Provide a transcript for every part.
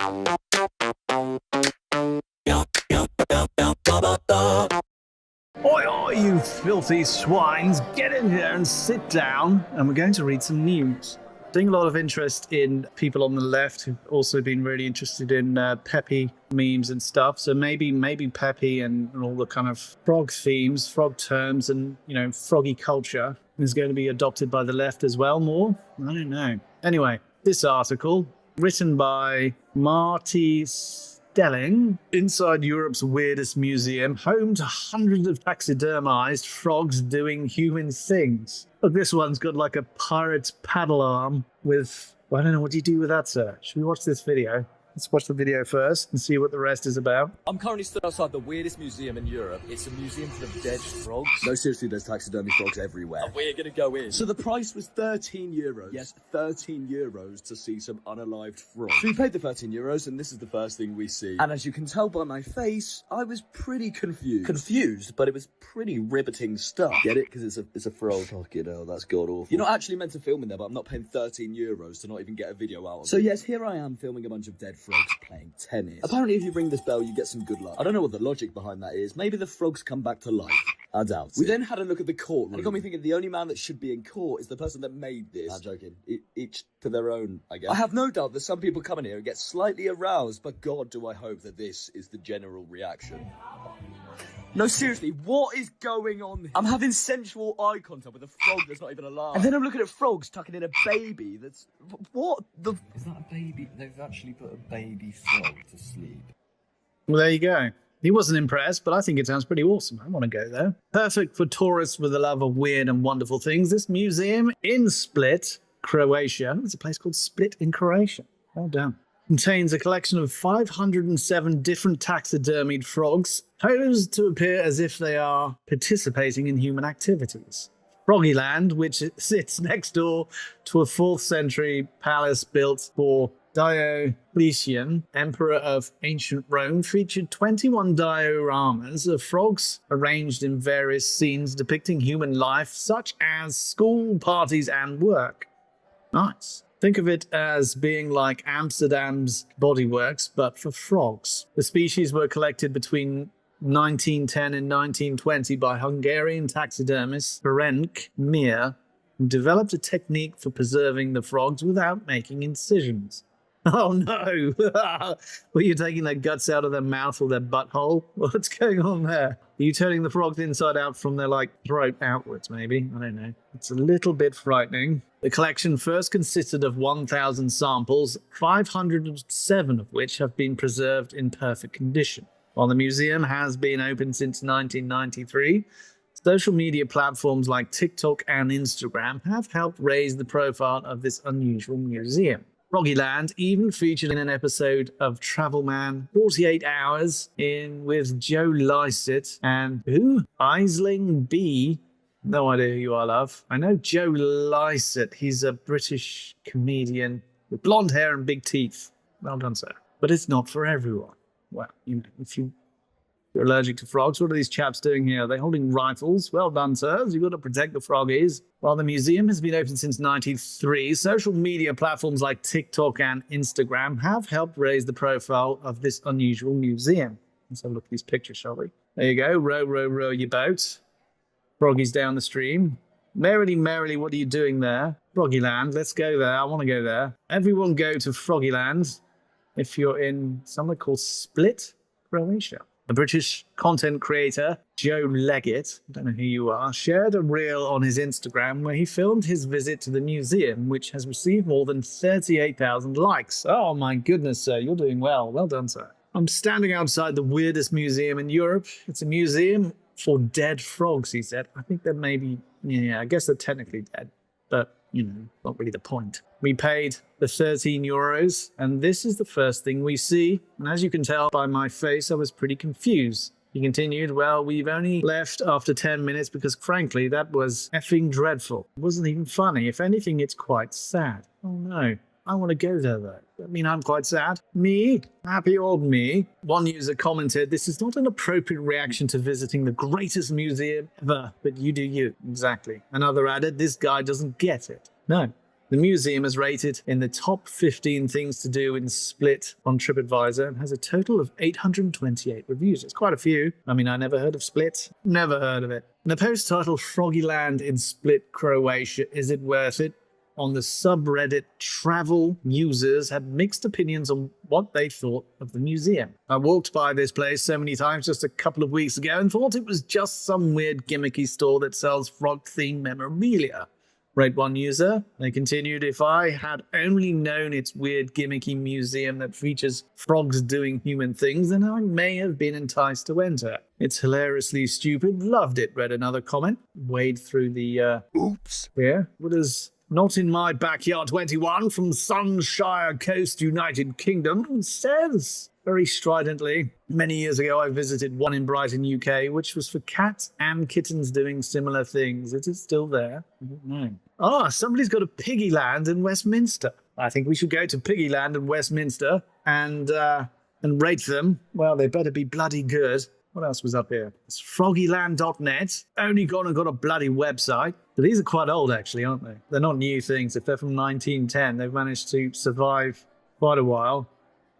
Oi, oi, you filthy swines, get in here and sit down, and we're going to read some news. Seeing a lot of interest in people on the left who've also been really interested in Pepe memes and stuff. So maybe Pepe and all the kind of frog themes, frog terms, and, you know, froggy culture is going to be adopted by the left as well more. I don't know. Anyway, this article, written by Marty Stelling, inside Europe's weirdest museum, home to hundreds of taxidermized frogs doing human things. Look, this one's got like a pirate's paddle arm with, well, I don't know, what do you do with that, sir? Should we watch this video? Let's watch the video first and see what the rest is about. I'm currently stood outside the weirdest museum in Europe. It's a museum full of dead frogs. No, seriously, there's taxidermy frogs everywhere. And we're gonna go in. So the price was €13. Yes, €13 to see some unalived frogs. So we paid the €13 and this is the first thing we see. And as you can tell by my face, I was pretty confused. Confused, but it was pretty riveting stuff. Get it? Because it's a frog. Fucking hell, that's god awful. You're not actually meant to film in there, but I'm not paying €13 to not even get a video out of it. So yes, here I am filming a bunch of dead frogs playing tennis. Apparently if you ring this bell you get some good luck. I don't know what the logic behind that is. Maybe the frogs come back to life. I doubt it. We then had a look at the courtroom. And it got me thinking the only man that should be in court is the person that made this. I'm joking. Each to their own, I guess. I have no doubt that some people come in here and get slightly aroused, but God, do I hope that this is the general reaction. No, seriously, what is going on here? I'm having sensual eye contact with a frog that's not even alive. And then I'm looking at frogs tucking in a baby that's... What the... Is that a baby? They've actually put a baby frog to sleep. Well, there you go. He wasn't impressed, but I think it sounds pretty awesome. I want to go there. Perfect for tourists with a love of weird and wonderful things. This museum in Split, Croatia. There's a place called Split in Croatia. Well done. Contains a collection of 507 different taxidermied frogs, posed to appear as if they are participating in human activities. Froggyland, which sits next door to a 4th century palace built for Diocletian, emperor of ancient Rome, featured 21 dioramas of frogs arranged in various scenes depicting human life, such as school, parties, and work. Nice. Think of it as being like Amsterdam's Bodyworks, but for frogs. The species were collected between 1910 and 1920 by Hungarian taxidermist Ferenc Mir, who developed a technique for preserving the frogs without making incisions. Oh no! Were you taking their guts out of their mouth or their butthole? What's going on there? Are you turning the frogs inside out from their, like, throat outwards, maybe? I don't know. It's a little bit frightening. The collection first consisted of 1,000 samples, 507 of which have been preserved in perfect condition. While the museum has been open since 1993, social media platforms like TikTok and Instagram have helped raise the profile of this unusual museum. Froggyland even featured in an episode of Travelman 48 Hours with Joe Lycett and who? Aisling B. No idea who you are, love. I know Joe Lycett. He's a British comedian with blonde hair and big teeth. Well done, sir. But it's not for everyone. Well, you know, if you're allergic to frogs, what are these chaps doing here? Are they holding rifles? Well done, sirs. You've got to protect the froggies. While the museum has been open since 1993, social media platforms like TikTok and Instagram have helped raise the profile of this unusual museum. Let's have a look at these pictures, shall we? There you go. Row, row, row your boat. Froggies down the stream. Merrily, merrily, what are you doing there? Froggyland, let's go there. I want to go there. Everyone go to Froggyland if you're in somewhere called Split, Croatia. The British content creator, Joe Leggett, I don't know who you are, shared a reel on his Instagram where he filmed his visit to the museum, which has received more than 38,000 likes. Oh my goodness, sir, you're doing well. Well done, sir. I'm standing outside the weirdest museum in Europe. It's a museum for dead frogs, he said. I think they're maybe, yeah, I guess they're technically dead, but, you know, not really the point. We paid the €13, and this is the first thing we see. And as you can tell by my face, I was pretty confused. He continued, well, we've only left after 10 minutes because, frankly, that was effing dreadful. It wasn't even funny. If anything, it's quite sad. Oh, no. I want to go there, though. I mean, I'm quite sad. Me? Happy old me. One user commented, this is not an appropriate reaction to visiting the greatest museum ever, but you do you. Exactly. Another added, this guy doesn't get it. No. The museum is rated in the top 15 things to do in Split on TripAdvisor and has a total of 828 reviews. It's quite a few. I mean, I never heard of Split. Never heard of it. In a post titled Froggyland in Split, Croatia, Is It Worth It? On the subreddit, travel users had mixed opinions on what they thought of the museum. I walked by this place so many times just a couple of weeks ago and thought it was just some weird gimmicky store that sells frog-themed memorabilia. Wrote one user. They continued, if I had only known it's weird gimmicky museum that features frogs doing human things, then I may have been enticed to enter. It's hilariously stupid. Loved it, read another comment. Wade through the, oops. Yeah, what is... Not in my backyard 21 from Sunshire Coast, United Kingdom, says very stridently. Many years ago, I visited one in Brighton, UK, which was for cats and kittens doing similar things. Is it still there? I don't know. Ah, somebody's got a Piggyland in Westminster. I think we should go to Piggyland in Westminster and rate them. Well, they better be bloody good. What else was up here? It's froggyland.net. Only gone and got a bloody website. But these are quite old, actually, aren't they? They're not new things. If they're from 1910, they've managed to survive quite a while.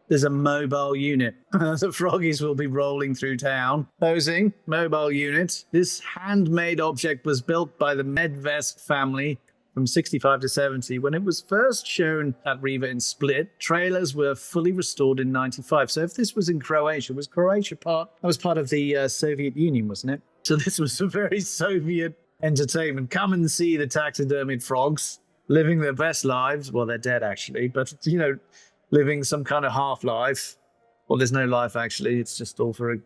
There's a mobile unit. The froggies will be rolling through town. Posing, mobile unit. This handmade object was built by the Medvest family from 65 to 70. When it was first shown at Riva in Split, trailers were fully restored in 95. So if this was in Croatia, was Croatia part? That was part of the Soviet Union, wasn't it? So this was a very Soviet entertainment. Come and see the taxidermied frogs living their best lives. Well, they're dead, actually, but, you know, living some kind of half-life. Well, there's no life, actually. It's just all for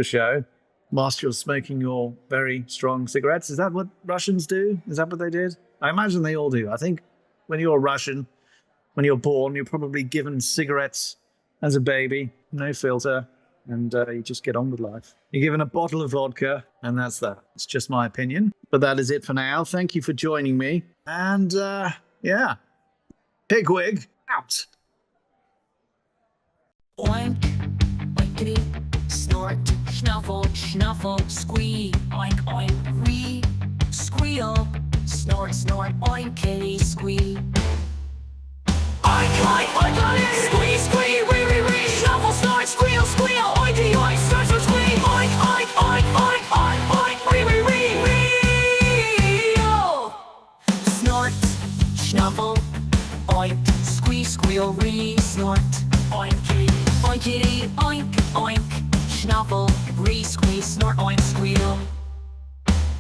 show. Whilst you're smoking your very strong cigarettes. Is that what Russians do? Is that what they did? I imagine they all do. I think when you're Russian, when you're born, you're probably given cigarettes as a baby, no filter, and you just get on with life. You're given a bottle of vodka, and that's that. It's just my opinion. But that is it for now. Thank you for joining me. And, yeah. Pigwig, out. Oink, oinkity, snort, schnuffle, schnuffle, squee, oink, oink, ree, squeal, snort, snort, oink, kitty, squee. Oink, oink, oink, oink, squee, squee, ree, ree, ree, shuffle, snort, squeal, squeal, oinky, oink, snort, snort, squee, oink, oink, oink, oink, oink, oink, ree, ree, ree, ree, oh. Snort, snuffle, oink, squee, squeal, ree, snort, oinky, oinkity, oink, oink, snuffle, ree, squee, snort, oink, squeal.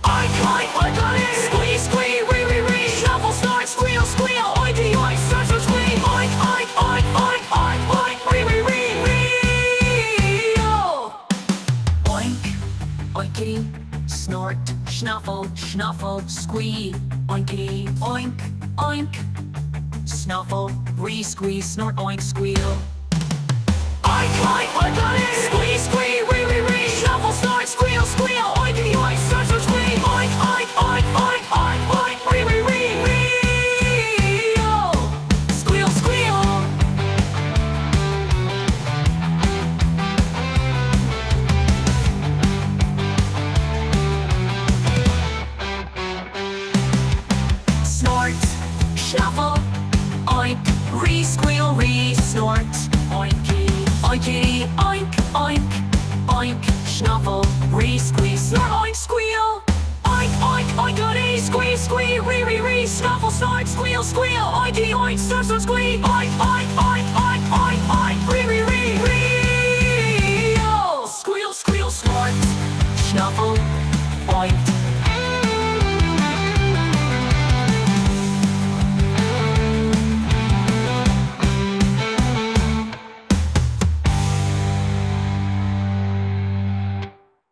Oink, oink, oink, oink, squee, squee, ree, ree, ree, shuffle, snort, squeal, squeal, oinky, oink, snort, snort, squee, oink, oink, oink, oink, oink, oink, ree, ree, ree, ree, oh. Oink, oinkity, snort, snuffle, snuffle, squee, oinkity, oink, oink, snuffle, ree, squee, snort, oink, squeal. Oink, oink, oink, oink, squee, squee, ree, ree, ree, shuffle, snort, squeal, squeal, oinky, oink, snort, snort, squee, oink, oink, oink, oink, oink, oink, ree, ree, ree, ree, oh. Squeal, squeal. Snort, shuffle, oink, ree, squeal, ree, snort, oinky, oinkity, oink, oink, oink, snuffle, ree, squee, snort, oink, squeal. Oink, oink, oinkity, squee, squee, ree, ree, ree, snuffle, snort, squeal, squeal, oinky, oink, snort, snort, squee, oink, oink, oink, oink, oink, oink, ree, ree, ree, ree, oh. Squeal, squeal, snort, snuffle, oink,